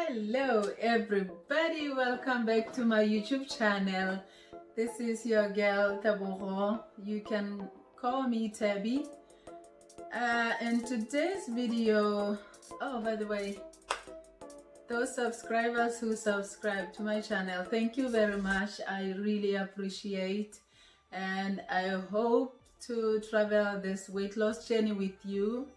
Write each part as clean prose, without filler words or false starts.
Hello everybody, welcome back to my YouTube channel. This is your girl Taboro. You can call me Tabby. In today's video, oh by the way, those subscribers who subscribe to my channel, thank you very much. I really appreciate, and I hope to travel this weight loss journey with you.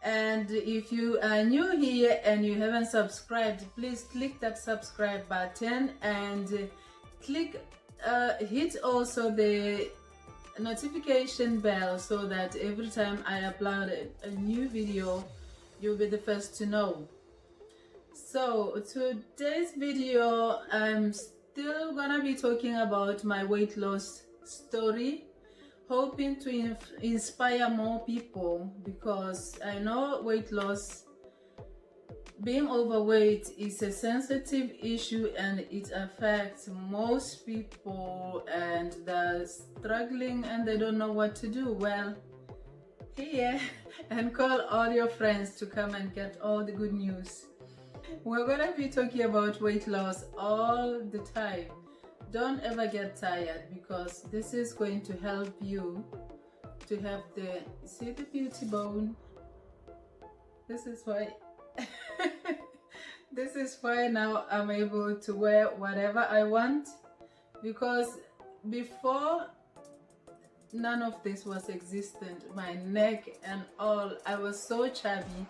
And if you are new here and you haven't subscribed, please click that subscribe button and hit also the notification bell so that every time I upload a new video, you'll be the first to know. So today's video, I'm still gonna be talking about my weight loss story, hoping to inspire more people, because I know weight loss, being overweight, is a sensitive issue and it affects most people, and they're struggling and they don't know what to do. Well, here and call all your friends to come and get all the good news. We're gonna be talking about weight loss all the time. Don't ever get tired, because this is going to help you to have see the beauty bone. This is why this is why now I'm able to wear whatever I want, because before none of this was existent. My neck and all, I was so chubby.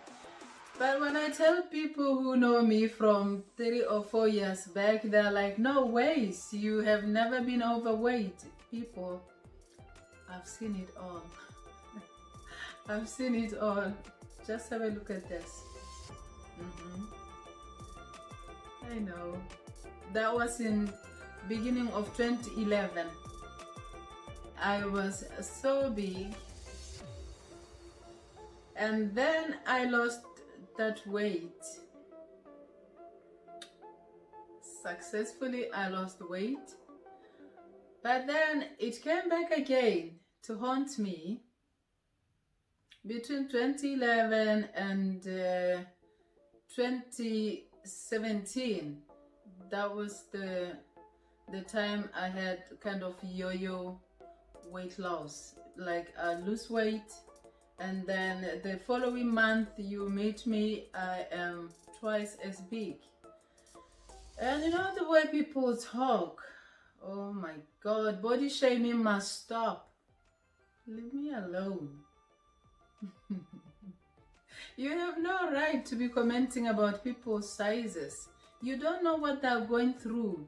But when I tell people who know me from 3 or 4 years back, they're like, no ways, you have never been overweight. People, I've seen it all. I've seen it all. Just have a look at this. I know. That was in beginning of 2011. I was so big. And then I lost that weight. Successfully, I lost weight, but then it came back again to haunt me between 2011 and 2017. That was the time I had kind of yo-yo weight loss, like I lose weight, and then the following month you meet me, I am twice as big. And you know the way people talk, oh my god, body shaming must stop. Leave me alone. You have no right to be commenting about people's sizes. You don't know what they're going through,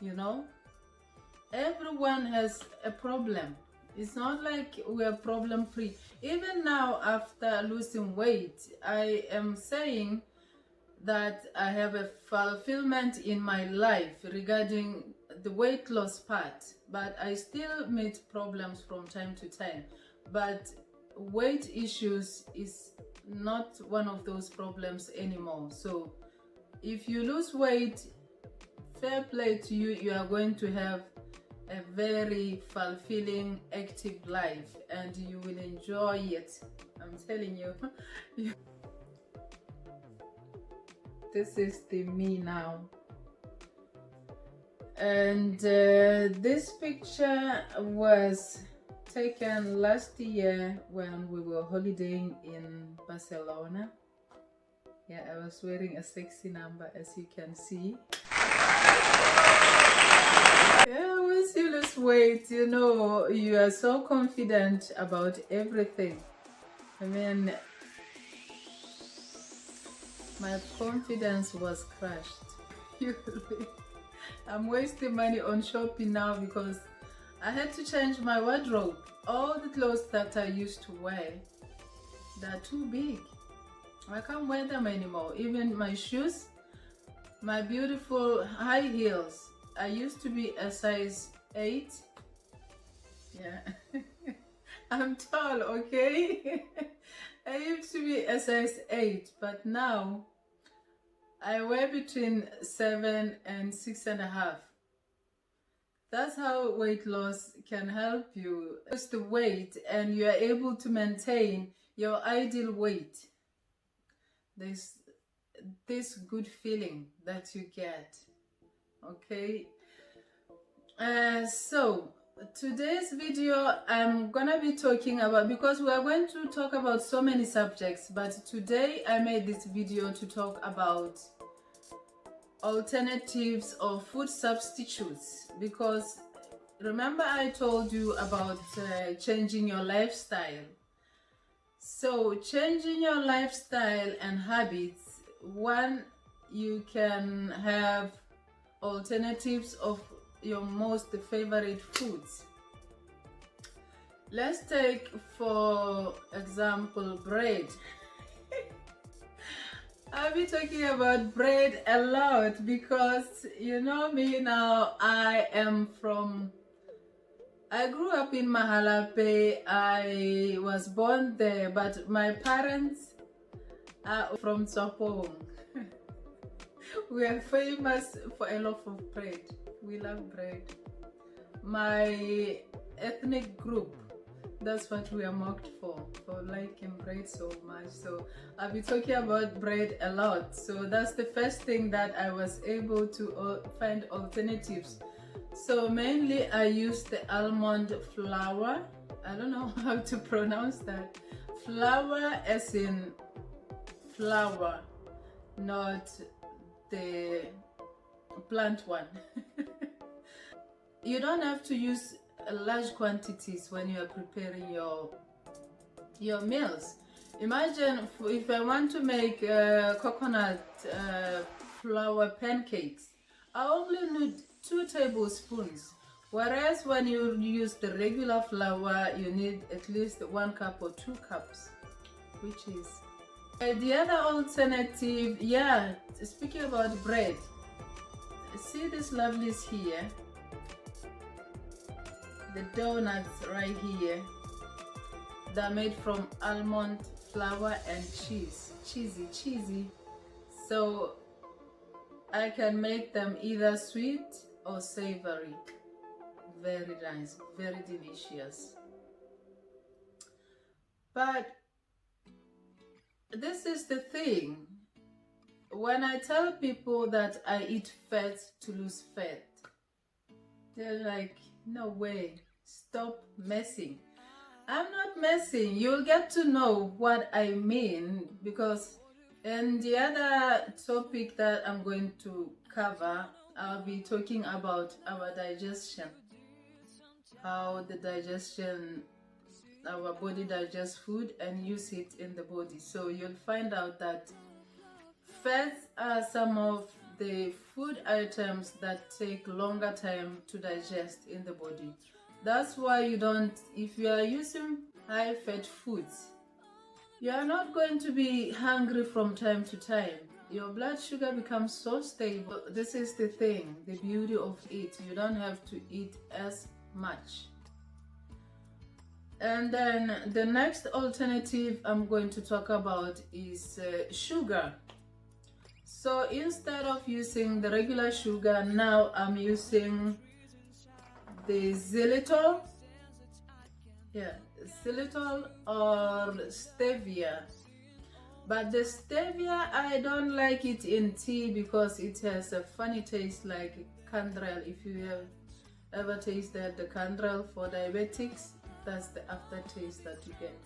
you know. Everyone has a problem. It's not like we're problem free. Even now, after losing weight, I am saying that I have a fulfillment in my life regarding the weight loss part, but I still meet problems from time to time. But weight issues is not one of those problems anymore. So if you lose weight, fair play to you, you are going to have a very fulfilling, active life, and you will enjoy it. I'm telling you. This is the me now. And this picture was taken last year when we were holidaying in Barcelona. Yeah, I was wearing a sexy number, as you can see. Yeah, once you lose weight, you know, you are so confident about everything. I mean, my confidence was crushed. I'm wasting money on shopping now because I had to change my wardrobe. All the clothes that I used to wear, they're too big. I can't wear them anymore. Even my shoes, my beautiful high heels. I used to be a size 8. Yeah. I'm tall, okay? I used to be a size 8, but now I wear between 7 and 6.5. That's how weight loss can help you. Lose the weight and you are able to maintain your ideal weight. this good feeling that you get. Okay, so today's video I'm gonna be talking about, because we are going to talk about so many subjects, but today I made this video to talk about alternatives or food substitutes, because remember I told you about changing your lifestyle. So changing your lifestyle and habits, one, you can have alternatives of your most favorite foods. Let's take for example bread. I'll be talking about bread a lot because you know me now, I grew up in Mahalape. I was born there, but my parents are from Tsapong. We are famous for a lot of bread. We love bread. My ethnic group, that's what we are marked for liking bread so much. So I'll be talking about bread a lot. So that's the first thing that I was able to find alternatives. So mainly I use the almond flour. I don't know how to pronounce that. Flour as in flour, not the plant one. You don't have to use large quantities when you are preparing your meals. Imagine if I want to make coconut flour pancakes, I only need 2 tablespoons. Whereas when you use the regular flour, you need at least 1 cup or 2 cups, which is the other alternative. Yeah, speaking about bread, see these lovelies here, the donuts right here, they're made from almond flour and cheese. Cheesy. So I can make them either sweet or savory. Very nice, very delicious. But this is the thing. When I tell people that I eat fat to lose fat, they're like, no way, stop messing. I'm not messing. You'll get to know what I mean, because in the other topic that I'm going to cover, I'll be talking about our digestion, how the digestion, our body digests food and use it in the body. So you'll find out that fats are some of the food items that take longer time to digest in the body. That's why you don't, if you are using high fat foods, you are not going to be hungry from time to time. Your blood sugar becomes so stable. This is the thing, the beauty of it. You don't have to eat as much. And then the next alternative I'm going to talk about is sugar. So instead of using the regular sugar, now I'm using the xylitol. Yeah, xylitol or stevia. But the stevia, I don't like it in tea because it has a funny taste like candrail. If you have ever tasted the candrail for diabetics, that's the aftertaste that you get.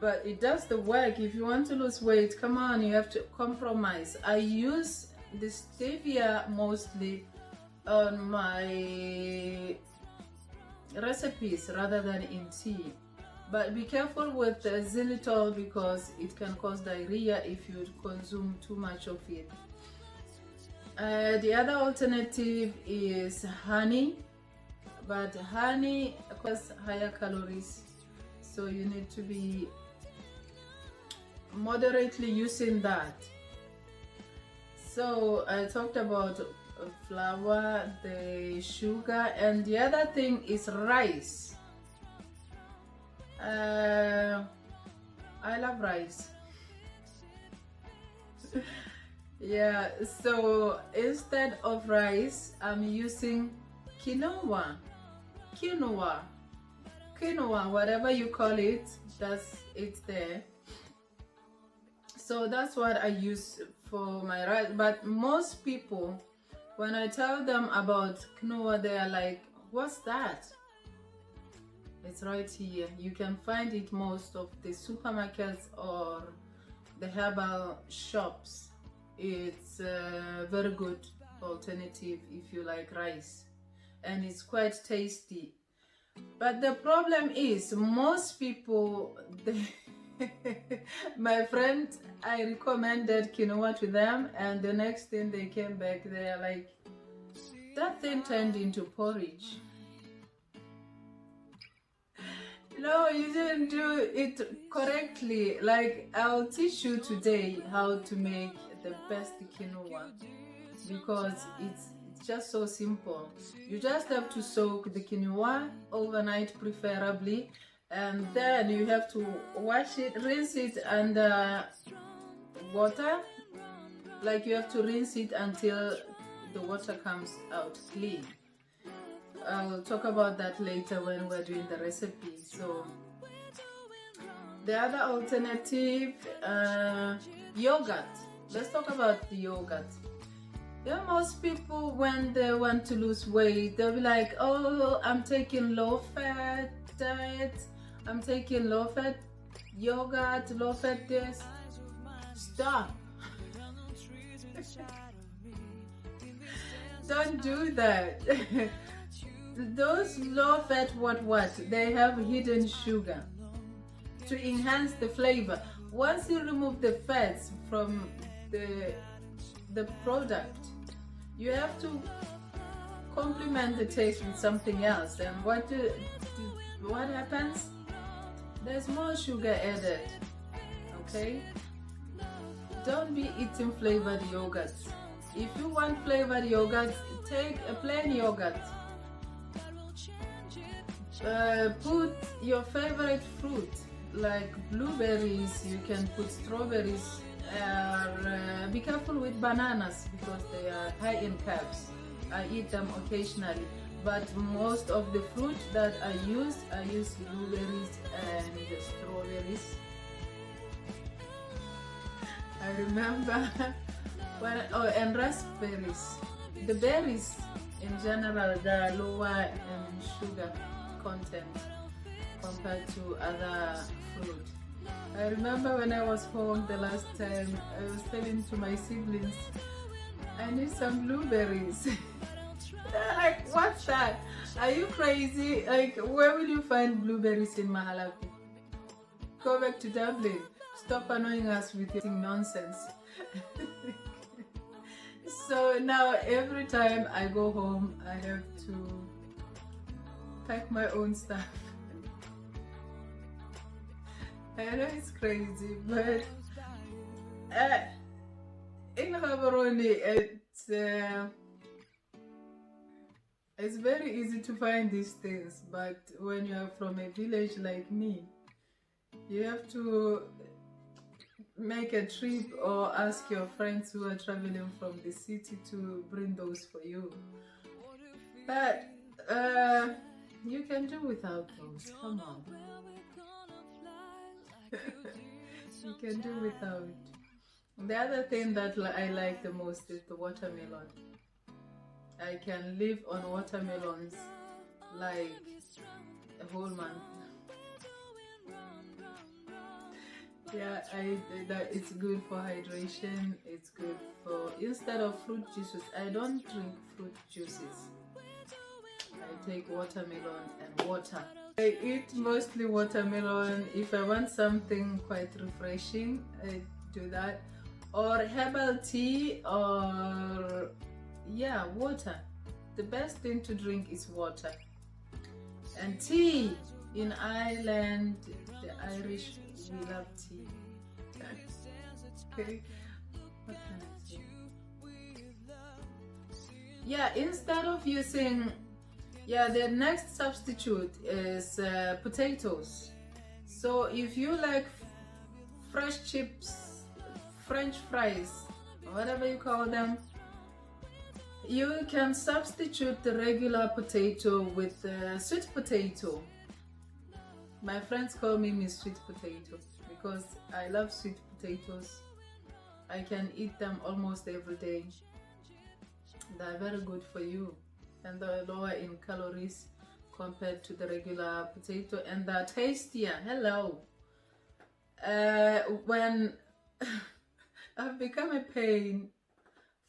But it does the work. If you want to lose weight, come on, you have to compromise. I use the stevia mostly on my recipes rather than in tea. But be careful with the xylitol because it can cause diarrhea if you consume too much of it. The other alternative is honey, but honey has higher calories, so you need to be moderately using that. So I talked about flour, the sugar, and the other thing is rice. I love rice. Yeah, so instead of rice, I'm using quinoa, whatever you call it, that's it's there. So that's what I use for my rice. But most people, when I tell them about quinoa, they are like, what's that? It's right here. You can find it most of the supermarkets or the herbal shops. It's a very good alternative if you like rice, and it's quite tasty. But the problem is most people my friend, I recommended quinoa to them, and the next thing they came back, they're like, that thing turned into porridge. No, you didn't do it correctly. Like, I'll teach you today how to make the best quinoa, because it's just so simple. You just have to soak the quinoa overnight preferably, and then you have to wash it, rinse it under water. Like, you have to rinse it until the water comes out clean. I'll talk about that later when we're doing the recipe. So the other alternative, yogurt. Let's talk about the yogurt. Yeah, most people, when they want to lose weight, they'll be like, oh, I'm taking low-fat diet, I'm taking low-fat yogurt, low-fat this. Stop. Don't do that. Those low-fat what, they have hidden sugar to enhance the flavor. Once you remove the fats from the product, you have to complement the taste with something else. And what happens? There's more sugar added. Okay? Don't be eating flavored yogurts. If you want flavored yogurt, take a plain yogurt. Put your favorite fruit, like blueberries. You can put strawberries. Be careful with bananas because they are high in carbs. I eat them occasionally, but most of the fruit that I use blueberries and strawberries. I remember and raspberries. The berries in general, they are lower in sugar content compared to other fruit. I remember when I was home the last time, I was telling to my siblings, I need some blueberries. They're like, what's that? Are you crazy? Like, where will you find blueberries in Mahalapi? Go back to Dublin. Stop annoying us with your nonsense. So now every time I go home, I have to pack my own stuff. I know it's crazy, but in Gaborone, it's very easy to find these things, but when you are from a village like me, you have to make a trip or ask your friends who are traveling from the city to bring those for you. But you can do without those, come on. You can do without. The other thing that I like the most is the watermelon. I can live on watermelons like a whole month. Yeah, that it's good for hydration. It's good for, instead of fruit juices, I don't drink fruit juices. I take watermelon and water. I eat mostly watermelon. If I want something quite refreshing, I do that. Or herbal tea, or water. The best thing to drink is water. And tea. In Ireland, the Irish, we love tea. Okay. What can I say? Yeah, instead of using, the next substitute is potatoes. So if you like fresh chips, French fries, whatever you call them, you can substitute the regular potato with sweet potato. My friends call me Miss Sweet Potato because I love sweet potatoes. I can eat them almost every day. They're very good for you, and they're lower in calories compared to the regular potato, and they're tastier. Hello. When I've become a pain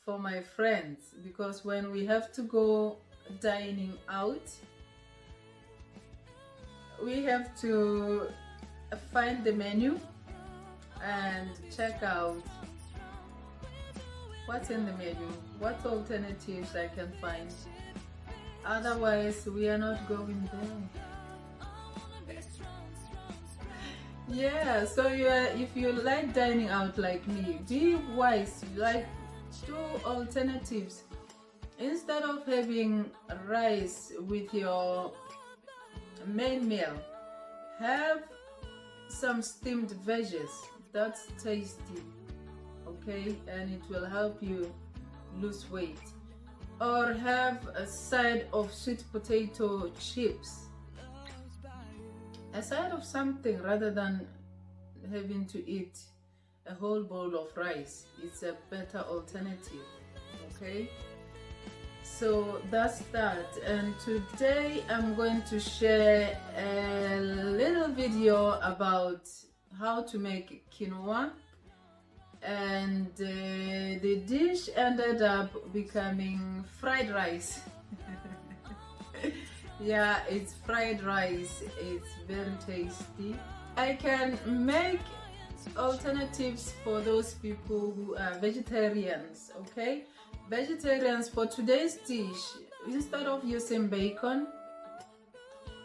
for my friends, because when we have to go dining out, we have to find the menu and check out what's in the menu, what alternatives I can find. Otherwise, we are not going there. Yeah, so if you like dining out like me, be wise. Like, do alternatives. Instead of having rice with your main meal, have some steamed veggies. That's tasty, okay, and it will help you lose weight. Or have a side of sweet potato chips, a side of something, rather than having to eat a whole bowl of rice. It's a better alternative, okay? So that's that, and today I'm going to share a little video about how to make quinoa, and the dish ended up becoming fried rice. Yeah, it's fried rice. It's very tasty. I can make alternatives for those people who are vegetarians, okay? Vegetarians, for today's dish, instead of using bacon,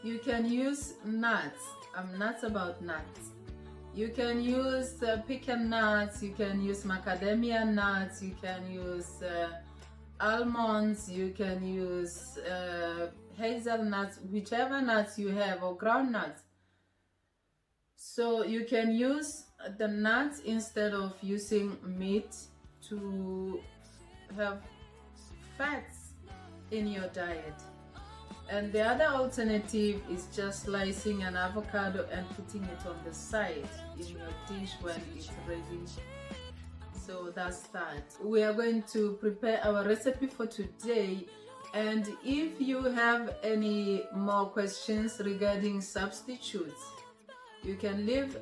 you can use nuts. I'm nuts about nuts. You can use pecan nuts, you can use macadamia nuts, you can use almonds, you can use hazelnuts, whichever nuts you have, or groundnuts. So you can use the nuts instead of using meat to have fats in your diet. And the other alternative is just slicing an avocado and putting it on the side in your dish when it's ready. So that's that. We are going to prepare our recipe for today, and if you have any more questions regarding substitutes, you can leave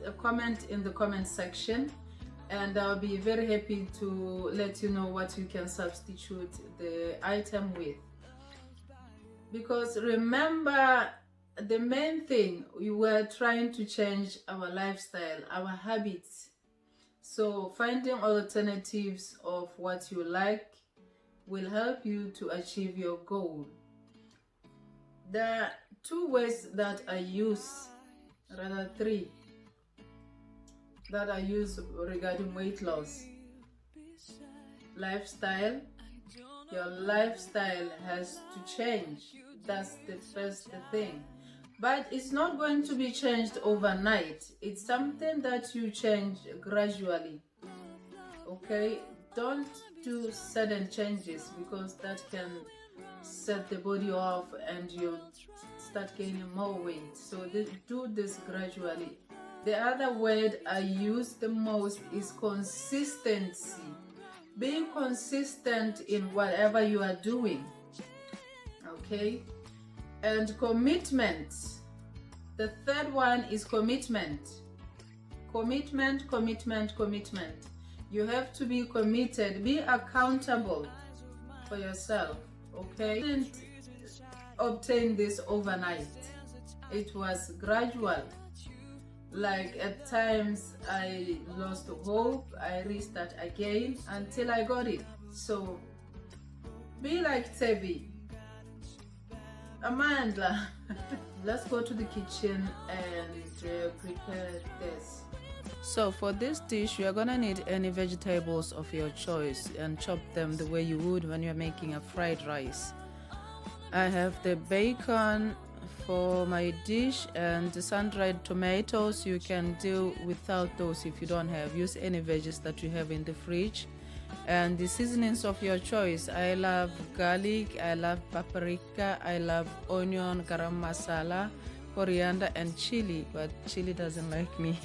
a comment in the comment section, and I'll be very happy to let you know what you can substitute the item with. Because remember, the main thing, we were trying to change our lifestyle, our habits. So finding alternatives of what you like will help you to achieve your goal. There are 2 ways that I use, rather 3, that I use regarding weight loss. Lifestyle. Your lifestyle has to change. That's the first thing. But it's not going to be changed overnight. It's something that you change gradually. Okay? Don't do sudden changes, because that can set the body off and you start gaining more weight. So do this gradually. The other word I use the most is consistency. Being consistent in whatever you are doing, okay? And commitment. The third one is commitment. Commitment, commitment, commitment. You have to be committed, be accountable for yourself, okay? You didn't obtain this overnight. It was gradual. Like, at times I lost hope, I restart again until I got it. So be like Tebi. Amanda, let's go to the kitchen and prepare this. So for this dish, you are gonna need any vegetables of your choice and chop them the way you would when you're making a fried rice. I have the bacon for my dish, and the sun-dried tomatoes. You can do without those if you don't have. Use any veggies that you have in the fridge. And the seasonings of your choice. I love garlic, I love paprika, I love onion, garam masala, coriander, and chili, but chili doesn't like me.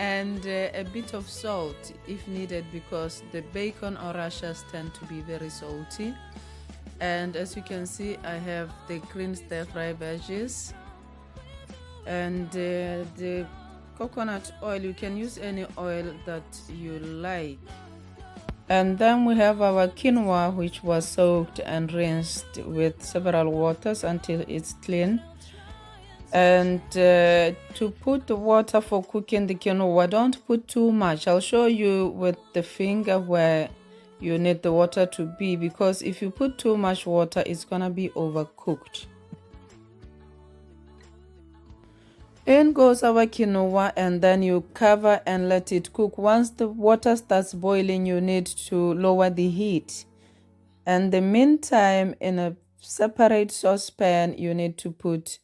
and a bit of salt if needed, because the bacon or rashers tend to be very salty. And as you can see, I have the green stir-fry veggies and the coconut oil. You can use any oil that you like. And then we have our quinoa, which was soaked and rinsed with several waters until it's clean. And to put the water for cooking the quinoa, don't put too much. I'll show you with the finger where you need the water to be, because if you put too much water, it's gonna be overcooked. In goes our quinoa, and then you cover and let it cook. Once the water starts boiling, you need to lower the heat. And the meantime, in a separate saucepan, you need to put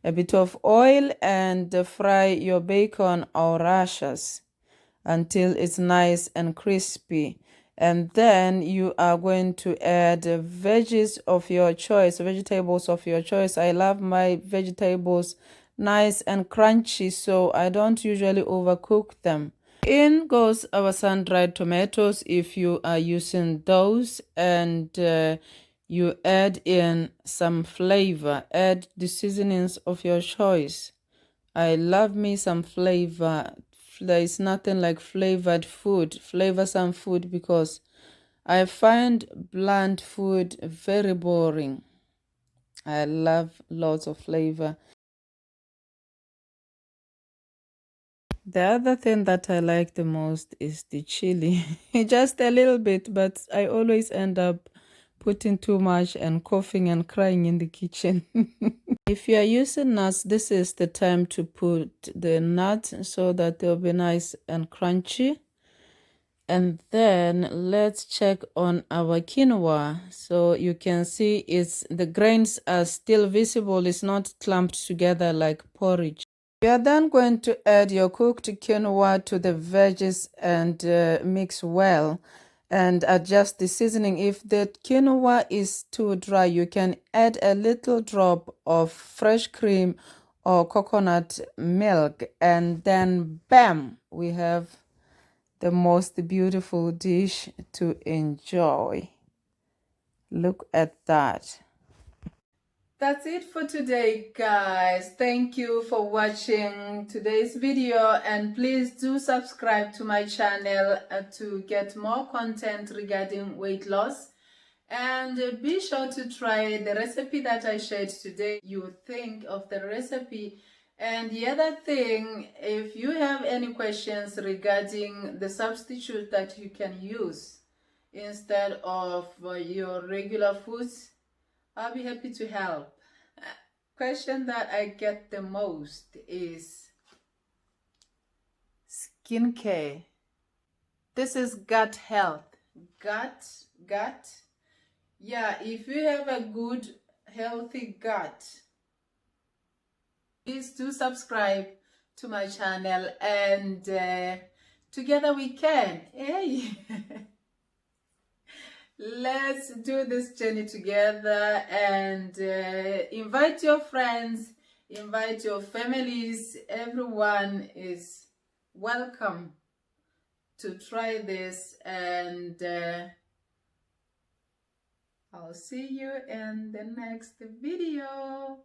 a bit of oil and fry your bacon or rashers until it's nice and crispy. And then you are going to add veggies of your choice, vegetables of your choice. I love my vegetables nice and crunchy, so I don't usually overcook them. In goes our sun-dried tomatoes if you are using those, and you add in some flavor. Add the seasonings of your choice. I love me some flavor. There is nothing like flavored food. Flavor some food, because I find bland food very boring. I love lots of flavor. The other thing that I like the most is the chili. Just a little bit, but I always end up putting too much and coughing and crying in the kitchen. If you are using nuts, this is the time to put the nuts so that they'll be nice and crunchy. And then let's check on our quinoa. So you can see the grains are still visible. It's not clumped together like porridge. You are then going to add your cooked quinoa to the veggies and mix well and adjust the seasoning. If the quinoa is too dry, you can add a little drop of fresh cream or coconut milk, and then bam, we have the most beautiful dish to enjoy. Look at that. That's it for today, guys. Thank you for watching today's video, and please do subscribe to my channel to get more content regarding weight loss. And be sure to try the recipe that I shared today. You think of the recipe. And the other thing, if you have any questions regarding the substitute that you can use instead of your regular foods, I'll be happy to help. Question that I get the most is skincare. This is gut health. Gut. Yeah, if you have a good, healthy gut, please do subscribe to my channel, and together we can. Hey. Let's do this journey together, and invite your friends, invite your families. Everyone is welcome to try this, and I'll see you in the next video.